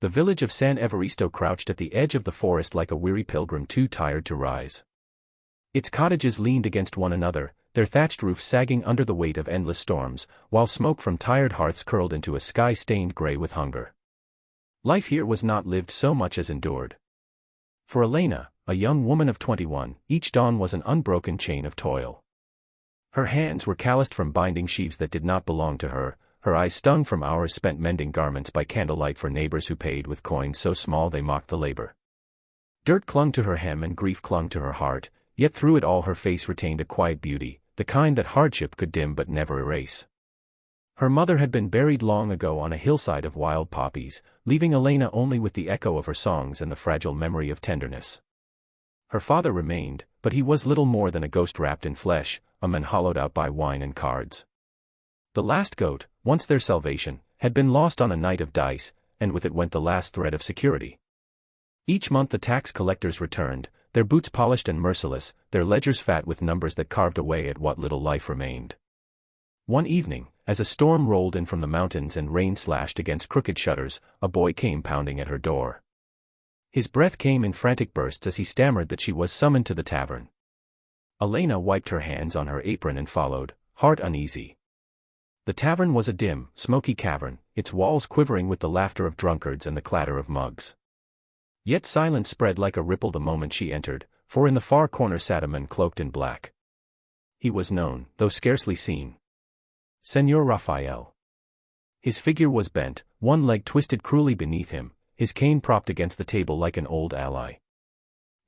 The village of San Evaristo crouched at the edge of the forest like a weary pilgrim too tired to rise. Its cottages leaned against one another, their thatched roofs sagging under the weight of endless storms, while smoke from tired hearths curled into a sky stained gray with hunger. Life here was not lived so much as endured. For Elena, a young woman of 21, each dawn was an unbroken chain of toil. Her hands were calloused from binding sheaves that did not belong to her, her eyes stung from hours spent mending garments by candlelight for neighbors who paid with coins so small they mocked the labor. Dirt clung to her hem and grief clung to her heart, yet through it all her face retained a quiet beauty, the kind that hardship could dim but never erase. Her mother had been buried long ago on a hillside of wild poppies, leaving Elena only with the echo of her songs and the fragile memory of tenderness. Her father remained, but he was little more than a ghost wrapped in flesh, a man hollowed out by wine and cards. The last goat, once their salvation, had been lost on a night of dice, and with it went the last thread of security. Each month the tax collectors returned, their boots polished and merciless, their ledgers fat with numbers that carved away at what little life remained. One evening, as a storm rolled in from the mountains and rain slashed against crooked shutters, a boy came pounding at her door. His breath came in frantic bursts as he stammered that she was summoned to the tavern. Elena wiped her hands on her apron and followed, heart uneasy. The tavern was a dim, smoky cavern, its walls quivering with the laughter of drunkards and the clatter of mugs. Yet silence spread like a ripple the moment she entered, for in the far corner sat a man cloaked in black. He was known, though scarcely seen. Señor Rafael. His figure was bent, one leg twisted cruelly beneath him, his cane propped against the table like an old ally.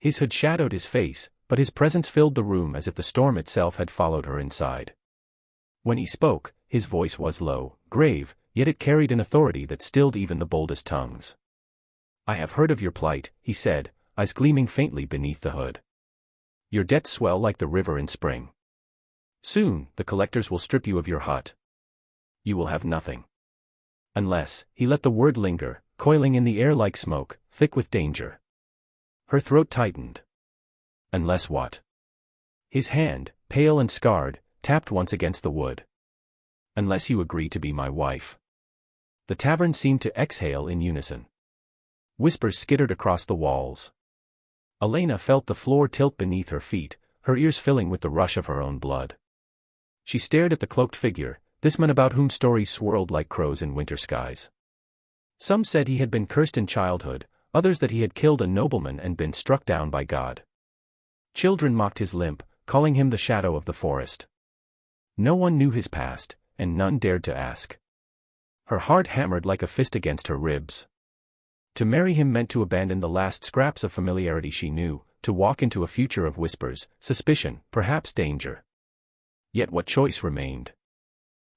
His hood shadowed his face, but his presence filled the room as if the storm itself had followed her inside. When he spoke, his voice was low, grave, yet it carried an authority that stilled even the boldest tongues. "I have heard of your plight," he said, eyes gleaming faintly beneath the hood. "Your debts swell like the river in spring. Soon, the collectors will strip you of your hut. You will have nothing. Unless," he let the word linger, coiling in the air like smoke, thick with danger. Her throat tightened. "Unless what?" His hand, pale and scarred, tapped once against the wood. "Unless you agree to be my wife." The tavern seemed to exhale in unison. Whispers skittered across the walls. Elena felt the floor tilt beneath her feet, her ears filling with the rush of her own blood. She stared at the cloaked figure, this man about whom stories swirled like crows in winter skies. Some said he had been cursed in childhood, others that he had killed a nobleman and been struck down by God. Children mocked his limp, calling him the shadow of the forest. No one knew his past, and none dared to ask. Her heart hammered like a fist against her ribs. To marry him meant to abandon the last scraps of familiarity she knew, to walk into a future of whispers, suspicion, perhaps danger. Yet what choice remained?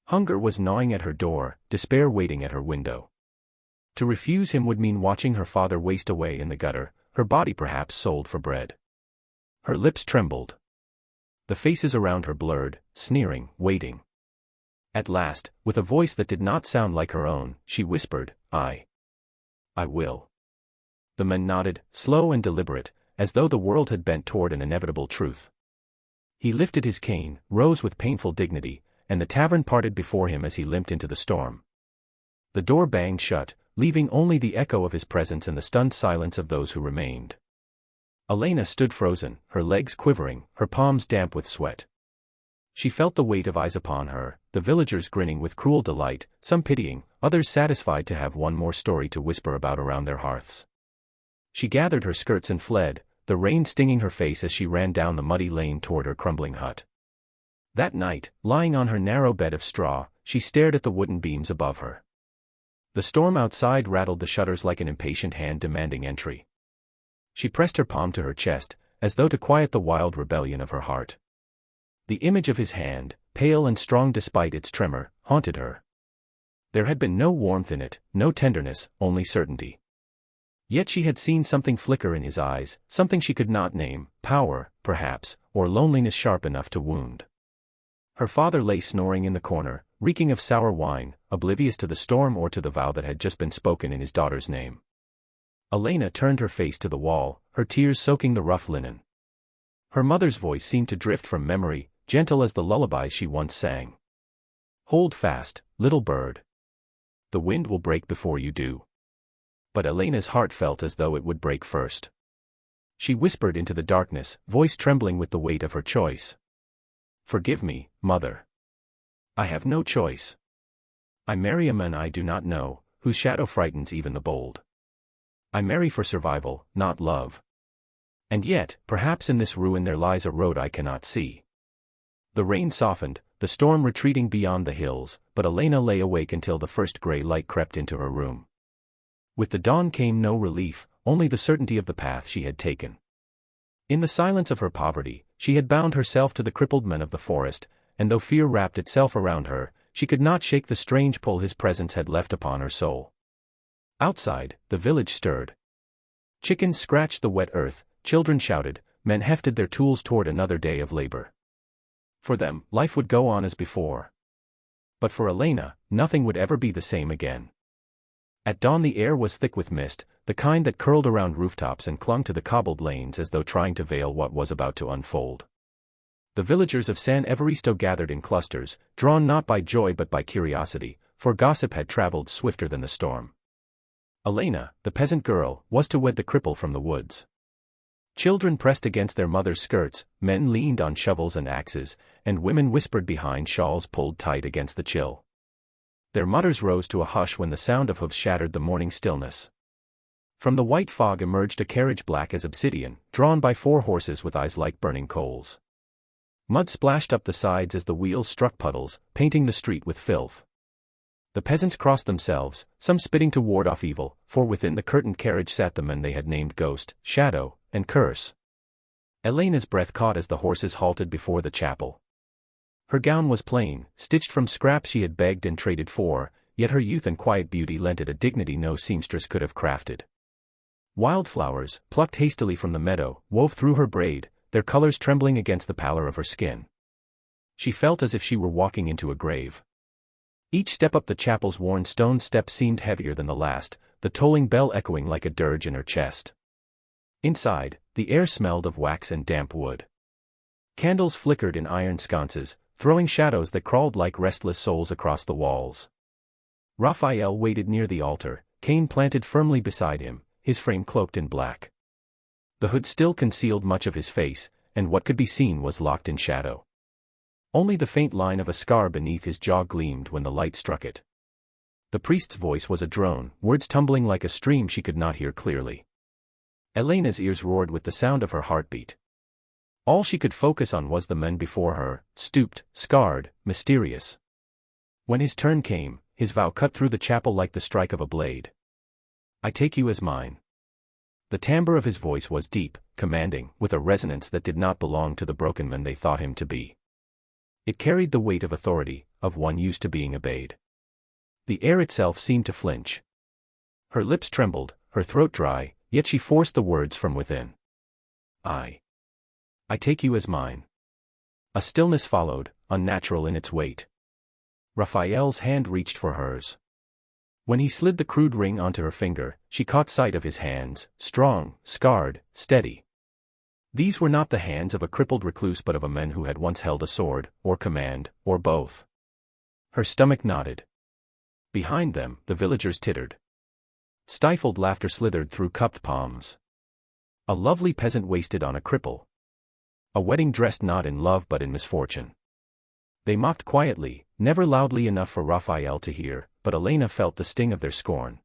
Hunger was gnawing at her door, despair waiting at her window. To refuse him would mean watching her father waste away in the gutter, her body perhaps sold for bread. Her lips trembled. The faces around her blurred, sneering, waiting. At last, with a voice that did not sound like her own, she whispered, I will." The man nodded, slow and deliberate, as though the world had bent toward an inevitable truth. He lifted his cane, rose with painful dignity, and the tavern parted before him as he limped into the storm. The door banged shut, leaving only the echo of his presence and the stunned silence of those who remained. Elena stood frozen, her legs quivering, her palms damp with sweat. She felt the weight of eyes upon her, the villagers grinning with cruel delight, some pitying, others satisfied to have one more story to whisper about around their hearths. She gathered her skirts and fled, the rain stinging her face as she ran down the muddy lane toward her crumbling hut. That night, lying on her narrow bed of straw, she stared at the wooden beams above her. The storm outside rattled the shutters like an impatient hand demanding entry. She pressed her palm to her chest, as though to quiet the wild rebellion of her heart. The image of his hand, pale and strong despite its tremor, haunted her. There had been no warmth in it, no tenderness, only certainty. Yet she had seen something flicker in his eyes, something she could not name, power, perhaps, or loneliness sharp enough to wound. Her father lay snoring in the corner, reeking of sour wine, oblivious to the storm or to the vow that had just been spoken in his daughter's name. Elena turned her face to the wall, her tears soaking the rough linen. Her mother's voice seemed to drift from memory, gentle as the lullabies she once sang. "Hold fast, little bird. The wind will break before you do." But Elena's heart felt as though it would break first. She whispered into the darkness, voice trembling with the weight of her choice. "Forgive me, mother. I have no choice. I marry a man I do not know, whose shadow frightens even the bold. I marry for survival, not love. And yet, perhaps in this ruin there lies a road I cannot see." The rain softened, the storm retreating beyond the hills, but Elena lay awake until the first gray light crept into her room. With the dawn came no relief, only the certainty of the path she had taken. In the silence of her poverty, she had bound herself to the crippled men of the forest, and though fear wrapped itself around her, she could not shake the strange pull his presence had left upon her soul. Outside, the village stirred. Chickens scratched the wet earth, children shouted, men hefted their tools toward another day of labor. For them, life would go on as before. But for Elena, nothing would ever be the same again. At dawn the air was thick with mist, the kind that curled around rooftops and clung to the cobbled lanes as though trying to veil what was about to unfold. The villagers of San Evaristo gathered in clusters, drawn not by joy but by curiosity, for gossip had traveled swifter than the storm. Elena, the peasant girl, was to wed the cripple from the woods. Children pressed against their mothers' skirts, men leaned on shovels and axes, and women whispered behind shawls pulled tight against the chill. Their mutters rose to a hush when the sound of hoofs shattered the morning stillness. From the white fog emerged a carriage black as obsidian, drawn by 4 horses with eyes like burning coals. Mud splashed up the sides as the wheels struck puddles, painting the street with filth. The peasants crossed themselves, some spitting to ward off evil, for within the curtained carriage sat the men they had named Ghost, Shadow, and Curse. Elena's breath caught as the horses halted before the chapel. Her gown was plain, stitched from scraps she had begged and traded for, yet her youth and quiet beauty lent it a dignity no seamstress could have crafted. Wildflowers, plucked hastily from the meadow, wove through her braid, their colors trembling against the pallor of her skin. She felt as if she were walking into a grave. Each step up the chapel's worn stone steps seemed heavier than the last, the tolling bell echoing like a dirge in her chest. Inside, the air smelled of wax and damp wood. Candles flickered in iron sconces, throwing shadows that crawled like restless souls across the walls. Rafael waited near the altar, cane planted firmly beside him, his frame cloaked in black. The hood still concealed much of his face, and what could be seen was locked in shadow. Only the faint line of a scar beneath his jaw gleamed when the light struck it. The priest's voice was a drone, words tumbling like a stream she could not hear clearly. Elena's ears roared with the sound of her heartbeat. All she could focus on was the men before her, stooped, scarred, mysterious. When his turn came, his vow cut through the chapel like the strike of a blade. "I take you as mine." The timbre of his voice was deep, commanding, with a resonance that did not belong to the broken man they thought him to be. It carried the weight of authority, of one used to being obeyed. The air itself seemed to flinch. Her lips trembled, her throat dry, yet she forced the words from within. I take you as mine." A stillness followed, unnatural in its weight. Rafael's hand reached for hers. When he slid the crude ring onto her finger, she caught sight of his hands, strong, scarred, steady. These were not the hands of a crippled recluse but of a man who had once held a sword, or command, or both. Her stomach knotted. Behind them, the villagers tittered. Stifled laughter slithered through cupped palms. A lovely peasant wasted on a cripple. A wedding dressed not in love but in misfortune. They mocked quietly, never loudly enough for Rafael to hear, but Elena felt the sting of their scorn.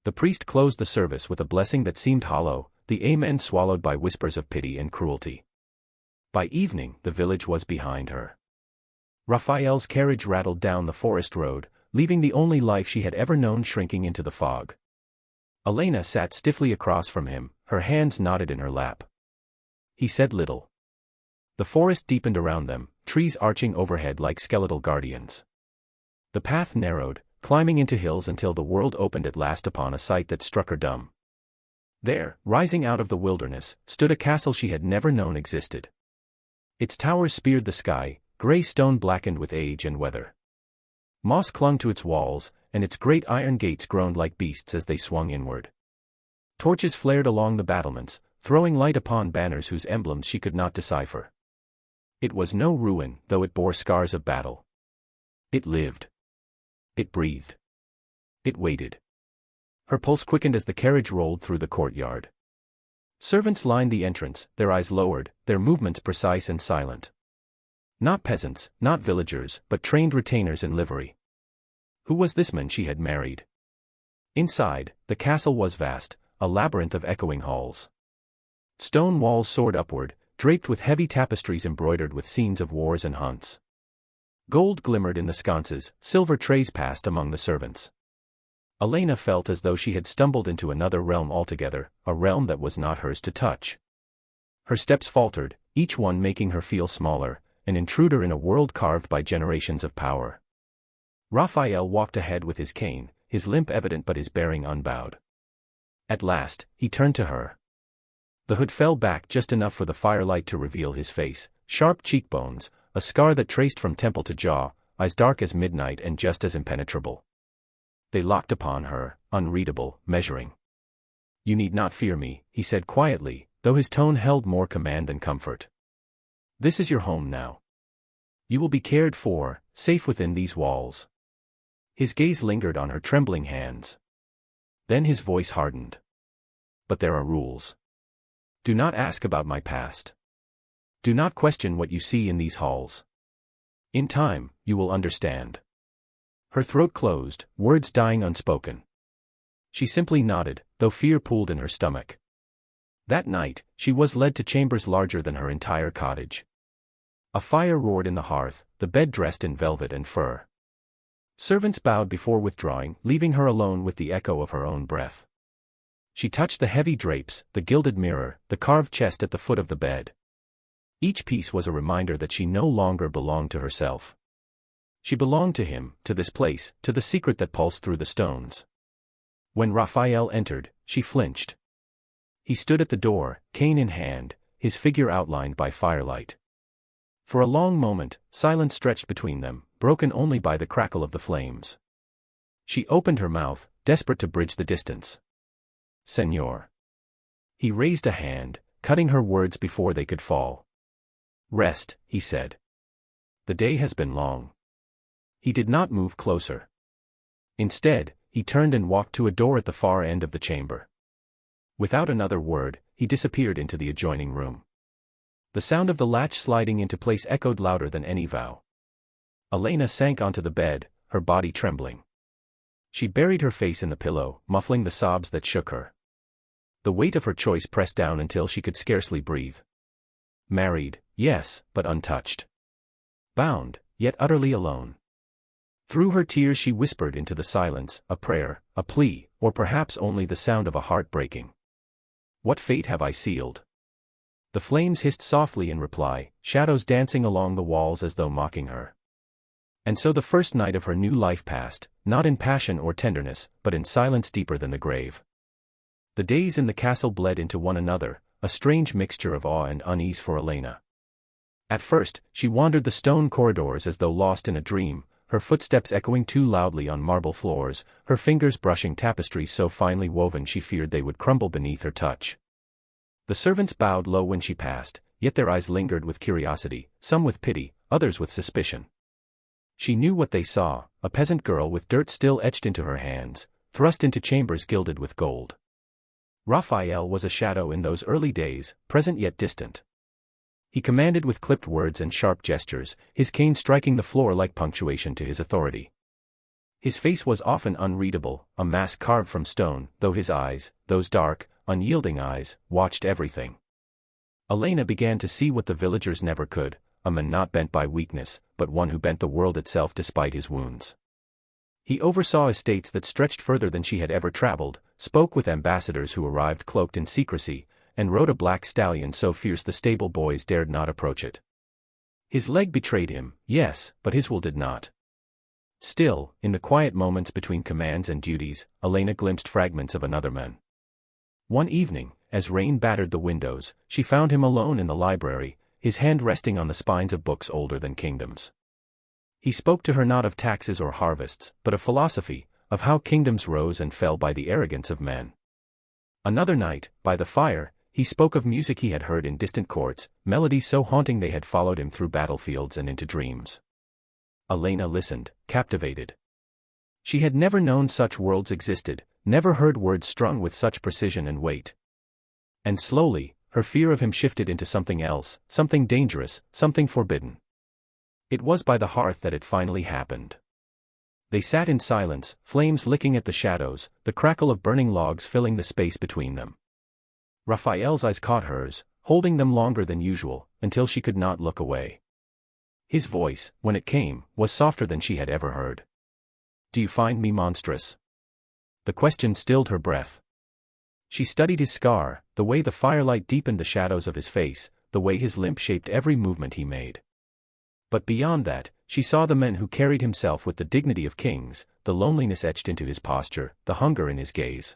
The priest closed the service with a blessing that seemed hollow, the amen swallowed by whispers of pity and cruelty. By evening, the village was behind her. Rafael's carriage rattled down the forest road, leaving the only life she had ever known shrinking into the fog. Elena sat stiffly across from him, her hands knotted in her lap. He said little. The forest deepened around them, trees arching overhead like skeletal guardians. The path narrowed, climbing into hills until the world opened at last upon a sight that struck her dumb. There, rising out of the wilderness, stood a castle she had never known existed. Its towers speared the sky, gray stone blackened with age and weather. Moss clung to its walls, and its great iron gates groaned like beasts as they swung inward. Torches flared along the battlements, throwing light upon banners whose emblems she could not decipher. It was no ruin, though it bore scars of battle. It lived. It breathed. It waited. Her pulse quickened as the carriage rolled through the courtyard. Servants lined the entrance, their eyes lowered, their movements precise and silent. Not peasants, not villagers, but trained retainers in livery. Who was this man she had married? Inside, the castle was vast, a labyrinth of echoing halls. Stone walls soared upward, draped with heavy tapestries embroidered with scenes of wars and hunts. Gold glimmered in the sconces, silver trays passed among the servants. Elena felt as though she had stumbled into another realm altogether, a realm that was not hers to touch. Her steps faltered, each one making her feel smaller, an intruder in a world carved by generations of power. Rafael walked ahead with his cane, his limp evident but his bearing unbowed. At last, he turned to her. The hood fell back just enough for the firelight to reveal his face, sharp cheekbones, a scar that traced from temple to jaw, eyes dark as midnight and just as impenetrable. They locked upon her, unreadable, measuring. "You need not fear me," he said quietly, though his tone held more command than comfort. "This is your home now. You will be cared for, safe within these walls." His gaze lingered on her trembling hands. Then his voice hardened. "But there are rules. Do not ask about my past. Do not question what you see in these halls. In time, you will understand." Her throat closed, words dying unspoken. She simply nodded, though fear pooled in her stomach. That night, she was led to chambers larger than her entire cottage. A fire roared in the hearth, the bed dressed in velvet and fur. Servants bowed before withdrawing, leaving her alone with the echo of her own breath. She touched the heavy drapes, the gilded mirror, the carved chest at the foot of the bed. Each piece was a reminder that she no longer belonged to herself. She belonged to him, to this place, to the secret that pulsed through the stones. When Rafael entered, she flinched. He stood at the door, cane in hand, his figure outlined by firelight. For a long moment, silence stretched between them, broken only by the crackle of the flames. She opened her mouth, desperate to bridge the distance. "Señor." He raised a hand, cutting her words before they could fall. "Rest," he said. "The day has been long." He did not move closer. Instead, he turned and walked to a door at the far end of the chamber. Without another word, he disappeared into the adjoining room. The sound of the latch sliding into place echoed louder than any vow. Elena sank onto the bed, her body trembling. She buried her face in the pillow, muffling the sobs that shook her. The weight of her choice pressed down until she could scarcely breathe. Married, yes, but untouched. Bound, yet utterly alone. Through her tears she whispered into the silence, a prayer, a plea, or perhaps only the sound of a heart breaking. "What fate have I sealed?" The flames hissed softly in reply, shadows dancing along the walls as though mocking her. And so the first night of her new life passed, not in passion or tenderness, but in silence deeper than the grave. The days in the castle bled into one another, a strange mixture of awe and unease for Elena. At first, she wandered the stone corridors as though lost in a dream, her footsteps echoing too loudly on marble floors, her fingers brushing tapestries so finely woven she feared they would crumble beneath her touch. The servants bowed low when she passed, yet their eyes lingered with curiosity, some with pity, others with suspicion. She knew what they saw, a peasant girl with dirt still etched into her hands, thrust into chambers gilded with gold. Rafael was a shadow in those early days, present yet distant. He commanded with clipped words and sharp gestures, his cane striking the floor like punctuation to his authority. His face was often unreadable, a mask carved from stone, though his eyes, those dark, unyielding eyes, watched everything. Elena began to see what the villagers never could, a man not bent by weakness, but one who bent the world itself despite his wounds. He oversaw estates that stretched further than she had ever traveled, spoke with ambassadors who arrived cloaked in secrecy, and rode a black stallion so fierce the stable boys dared not approach it. His leg betrayed him, yes, but his will did not. Still, in the quiet moments between commands and duties, Elena glimpsed fragments of another man. One evening, as rain battered the windows, she found him alone in the library, his hand resting on the spines of books older than kingdoms. He spoke to her not of taxes or harvests, but of philosophy, of how kingdoms rose and fell by the arrogance of men. Another night, by the fire, he spoke of music he had heard in distant courts, melodies so haunting they had followed him through battlefields and into dreams. Elena listened, captivated. She had never known such worlds existed, never heard words strung with such precision and weight. And slowly, her fear of him shifted into something else, something dangerous, something forbidden. It was by the hearth that it finally happened. They sat in silence, flames licking at the shadows, the crackle of burning logs filling the space between them. Rafael's eyes caught hers, holding them longer than usual, until she could not look away. His voice, when it came, was softer than she had ever heard. "Do you find me monstrous?" The question stilled her breath. She studied his scar, the way the firelight deepened the shadows of his face, the way his limp shaped every movement he made. But beyond that, she saw the man who carried himself with the dignity of kings, the loneliness etched into his posture, the hunger in his gaze.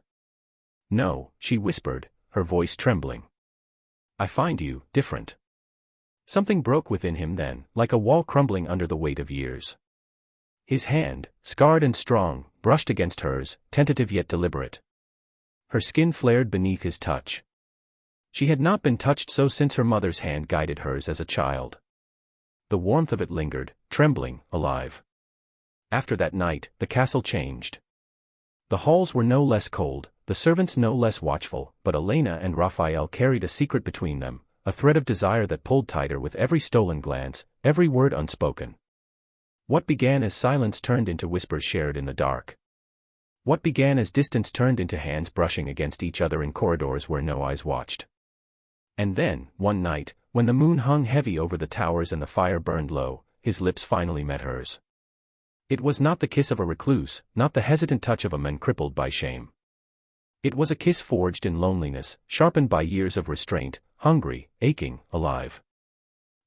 "No," she whispered, her voice trembling. "I find you different." Something broke within him then, like a wall crumbling under the weight of years. His hand, scarred and strong, brushed against hers, tentative yet deliberate. Her skin flared beneath his touch. She had not been touched so since her mother's hand guided hers as a child. The warmth of it lingered, trembling, alive. After that night, the castle changed. The halls were no less cold, the servants no less watchful, but Elena and Rafael carried a secret between them, a thread of desire that pulled tighter with every stolen glance, every word unspoken. What began as silence turned into whispers shared in the dark. What began as distance turned into hands brushing against each other in corridors where no eyes watched. And then, one night, when the moon hung heavy over the towers and the fire burned low, his lips finally met hers. It was not the kiss of a recluse, not the hesitant touch of a man crippled by shame. It was a kiss forged in loneliness, sharpened by years of restraint, hungry, aching, alive.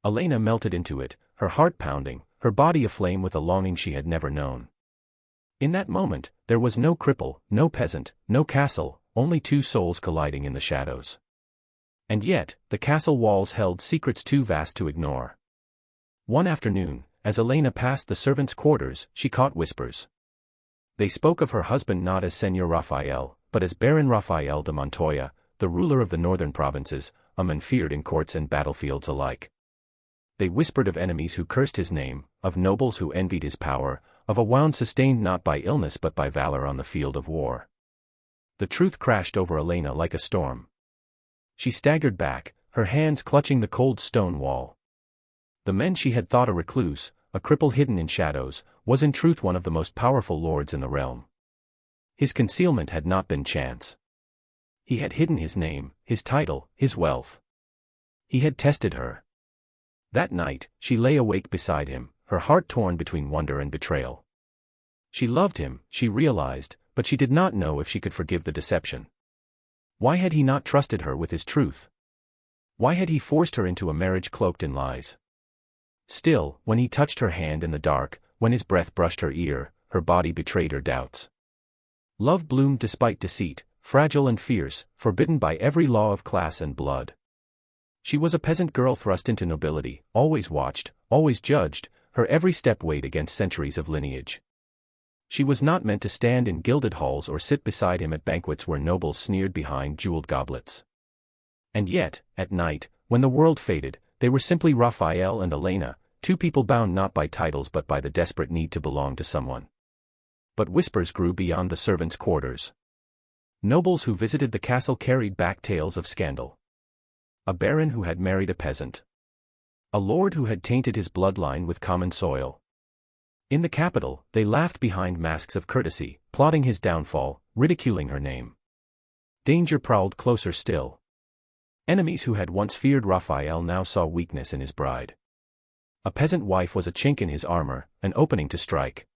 Elena melted into it, her heart pounding, her body aflame with a longing she had never known. In that moment, there was no cripple, no peasant, no castle, only two souls colliding in the shadows. And yet, the castle walls held secrets too vast to ignore. One afternoon, as Elena passed the servants' quarters, she caught whispers. They spoke of her husband not as Señor Rafael, but as Baron Rafael de Montoya, the ruler of the northern provinces, a man feared in courts and battlefields alike. They whispered of enemies who cursed his name, of nobles who envied his power, of a wound sustained not by illness but by valor on the field of war. The truth crashed over Elena like a storm. She staggered back, her hands clutching the cold stone wall. The man she had thought a recluse, a cripple hidden in shadows, was in truth one of the most powerful lords in the realm. His concealment had not been chance. He had hidden his name, his title, his wealth. He had tested her. That night, she lay awake beside him, her heart torn between wonder and betrayal. She loved him, she realized, but she did not know if she could forgive the deception. Why had he not trusted her with his truth? Why had he forced her into a marriage cloaked in lies? Still, when he touched her hand in the dark, when his breath brushed her ear, her body betrayed her doubts. Love bloomed despite deceit, fragile and fierce, forbidden by every law of class and blood. She was a peasant girl thrust into nobility, always watched, always judged, her every step weighed against centuries of lineage. She was not meant to stand in gilded halls or sit beside him at banquets where nobles sneered behind jeweled goblets. And yet, at night, when the world faded, they were simply Rafael and Elena, two people bound not by titles but by the desperate need to belong to someone. But whispers grew beyond the servants' quarters. Nobles who visited the castle carried back tales of scandal. A baron who had married a peasant. A lord who had tainted his bloodline with common soil. In the capital, they laughed behind masks of courtesy, plotting his downfall, ridiculing her name. Danger prowled closer still. Enemies who had once feared Rafael now saw weakness in his bride. A peasant wife was a chink in his armor, an opening to strike.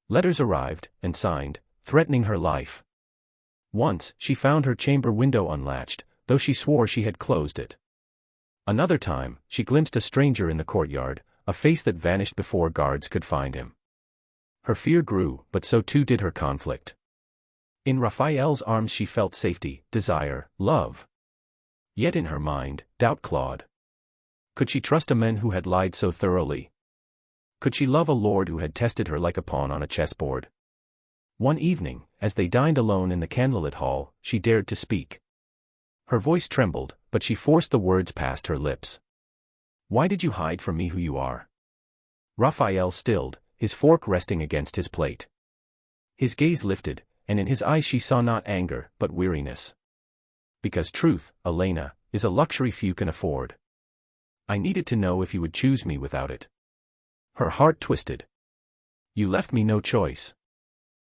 Letters arrived, and signed, threatening her life. Once, she found her chamber window unlatched, though she swore she had closed it. Another time, she glimpsed a stranger in the courtyard, a face that vanished before guards could find him. Her fear grew, but so too did her conflict. In Raphael's arms she felt safety, desire, love. Yet in her mind, doubt clawed. Could she trust a man who had lied so thoroughly? Could she love a lord who had tested her like a pawn on a chessboard? One evening, as they dined alone in the candlelit hall, she dared to speak. Her voice trembled, but she forced the words past her lips. "Why did you hide from me who you are?" Raphael stilled, his fork resting against his plate. His gaze lifted, and in his eyes she saw not anger, but weariness. Because truth, Elena, is a luxury few can afford. I needed to know if you would choose me without it. Her heart twisted. You left me no choice.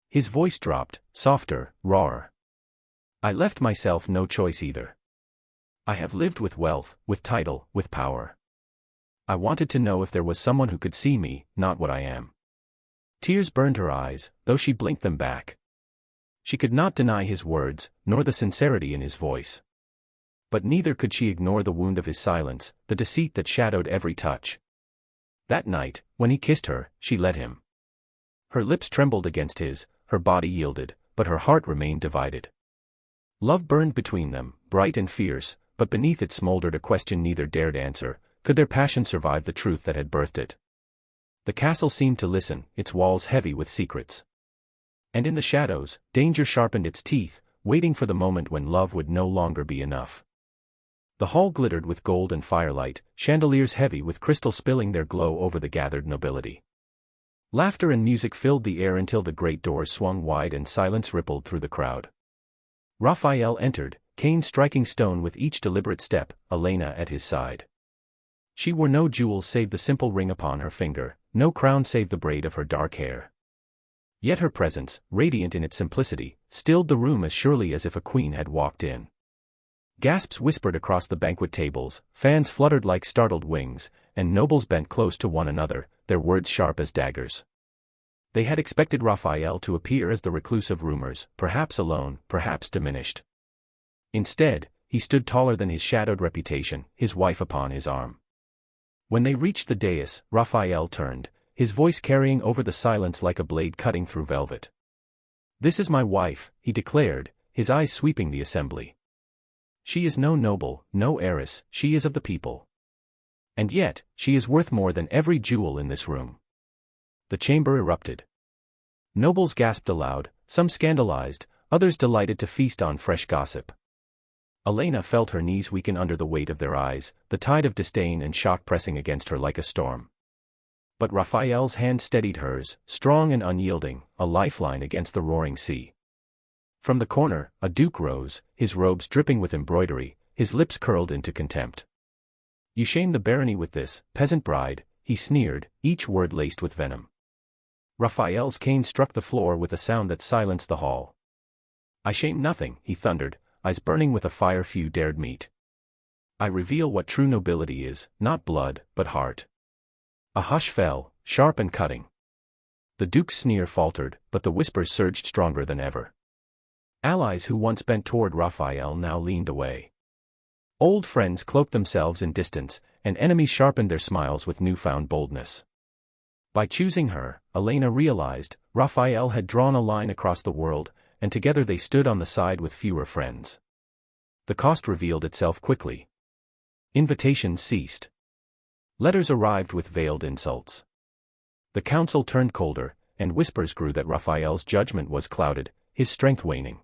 His voice dropped, softer, rawer. I left myself no choice either. I have lived with wealth, with title, with power. I wanted to know if there was someone who could see me, not what I am. Tears burned her eyes, though she blinked them back. She could not deny his words, nor the sincerity in his voice. But neither could she ignore the wound of his silence, the deceit that shadowed every touch. That night, when he kissed her, she let him. Her lips trembled against his, her body yielded, but her heart remained divided. Love burned between them, bright and fierce, but beneath it smoldered a question neither dared answer: could their passion survive the truth that had birthed it? The castle seemed to listen, its walls heavy with secrets. And in the shadows, danger sharpened its teeth, waiting for the moment when love would no longer be enough. The hall glittered with gold and firelight, chandeliers heavy with crystal spilling their glow over the gathered nobility. Laughter and music filled the air until the great doors swung wide and silence rippled through the crowd. Rafael entered, cane striking stone with each deliberate step, Elena at his side. She wore no jewels save the simple ring upon her finger, no crown save the braid of her dark hair. Yet her presence, radiant in its simplicity, stilled the room as surely as if a queen had walked in. Gasps whispered across the banquet tables, fans fluttered like startled wings, and nobles bent close to one another, their words sharp as daggers. They had expected Rafael to appear as the recluse of rumors, perhaps alone, perhaps diminished. Instead, he stood taller than his shadowed reputation, his wife upon his arm. When they reached the dais, Rafael turned, his voice carrying over the silence like a blade cutting through velvet. "This is my wife," he declared, his eyes sweeping the assembly. "She is no noble, no heiress, she is of the people. And yet, she is worth more than every jewel in this room." The chamber erupted. Nobles gasped aloud, some scandalized, others delighted to feast on fresh gossip. Elena felt her knees weaken under the weight of their eyes, the tide of disdain and shock pressing against her like a storm. But Rafael's hand steadied hers, strong and unyielding, a lifeline against the roaring sea. From the corner, a duke rose, his robes dripping with embroidery, his lips curled into contempt. "You shame the barony with this, peasant bride," he sneered, each word laced with venom. Rafael's cane struck the floor with a sound that silenced the hall. "I shame nothing," he thundered, eyes burning with a fire few dared meet. "I reveal what true nobility is, not blood, but heart." A hush fell, sharp and cutting. The duke's sneer faltered, but the whispers surged stronger than ever. Allies who once bent toward Rafael now leaned away. Old friends cloaked themselves in distance, and enemies sharpened their smiles with newfound boldness. By choosing her, Elena realized, Rafael had drawn a line across the world, and together they stood on the side with fewer friends. The cost revealed itself quickly. Invitations ceased. Letters arrived with veiled insults. The council turned colder, and whispers grew that Rafael's judgment was clouded, his strength waning.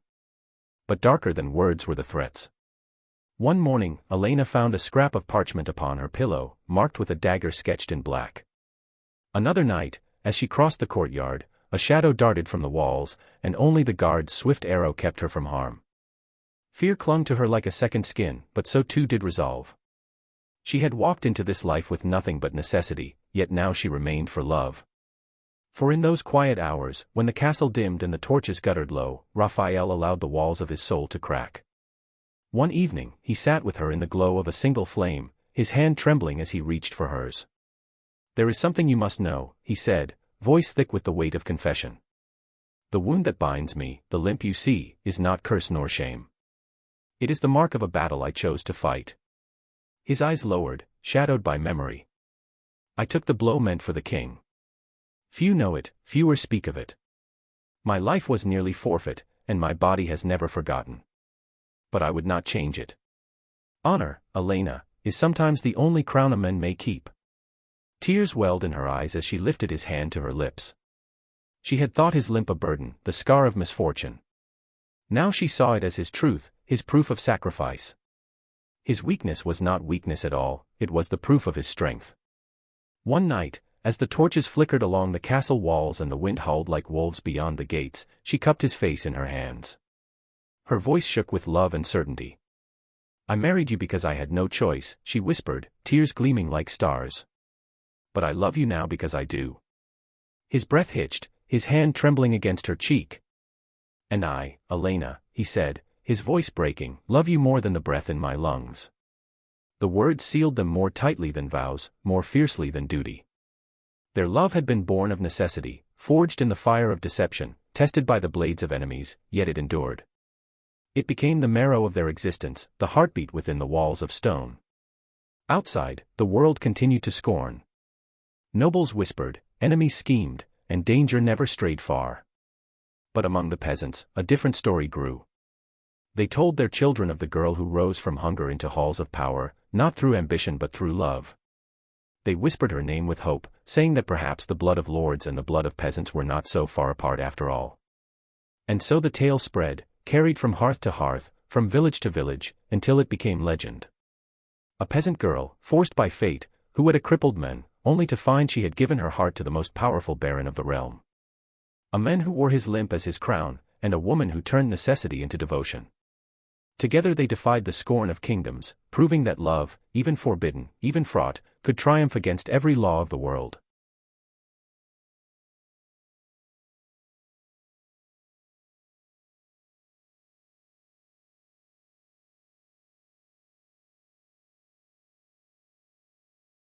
But darker than words were the threats. One morning, Elena found a scrap of parchment upon her pillow, marked with a dagger sketched in black. Another night, as she crossed the courtyard, a shadow darted from the walls, and only the guard's swift arrow kept her from harm. Fear clung to her like a second skin, but so too did resolve. She had walked into this life with nothing but necessity, yet now she remained for love. For in those quiet hours, when the castle dimmed and the torches guttered low, Rafael allowed the walls of his soul to crack. One evening, he sat with her in the glow of a single flame, his hand trembling as he reached for hers. "There is something you must know," he said, voice thick with the weight of confession. "The wound that binds me, the limp you see, is not curse nor shame. It is the mark of a battle I chose to fight." His eyes lowered, shadowed by memory. "I took the blow meant for the king. Few know it, fewer speak of it. My life was nearly forfeit, and my body has never forgotten. But I would not change it. Honor, Elena, is sometimes the only crown a man may keep." Tears welled in her eyes as she lifted his hand to her lips. She had thought his limp a burden, the scar of misfortune. Now she saw it as his truth, his proof of sacrifice. His weakness was not weakness at all, it was the proof of his strength. One night, as the torches flickered along the castle walls and the wind howled like wolves beyond the gates, she cupped his face in her hands. Her voice shook with love and certainty. "I married you because I had no choice," she whispered, tears gleaming like stars. "But I love you now because I do." His breath hitched, his hand trembling against her cheek. "And I, Elena," he said, his voice breaking, "love you more than the breath in my lungs." The words sealed them more tightly than vows, more fiercely than duty. Their love had been born of necessity, forged in the fire of deception, tested by the blades of enemies, yet it endured. It became the marrow of their existence, the heartbeat within the walls of stone. Outside, the world continued to scorn. Nobles whispered, enemies schemed, and danger never strayed far. But among the peasants, a different story grew. They told their children of the girl who rose from hunger into halls of power, not through ambition but through love. They whispered her name with hope, saying that perhaps the blood of lords and the blood of peasants were not so far apart after all. And so the tale spread, carried from hearth to hearth, from village to village, until it became legend. A peasant girl, forced by fate, who wed a crippled man, only to find she had given her heart to the most powerful baron of the realm. A man who wore his limp as his crown, and a woman who turned necessity into devotion. Together they defied the scorn of kingdoms, proving that love, even forbidden, even fraught, could triumph against every law of the world.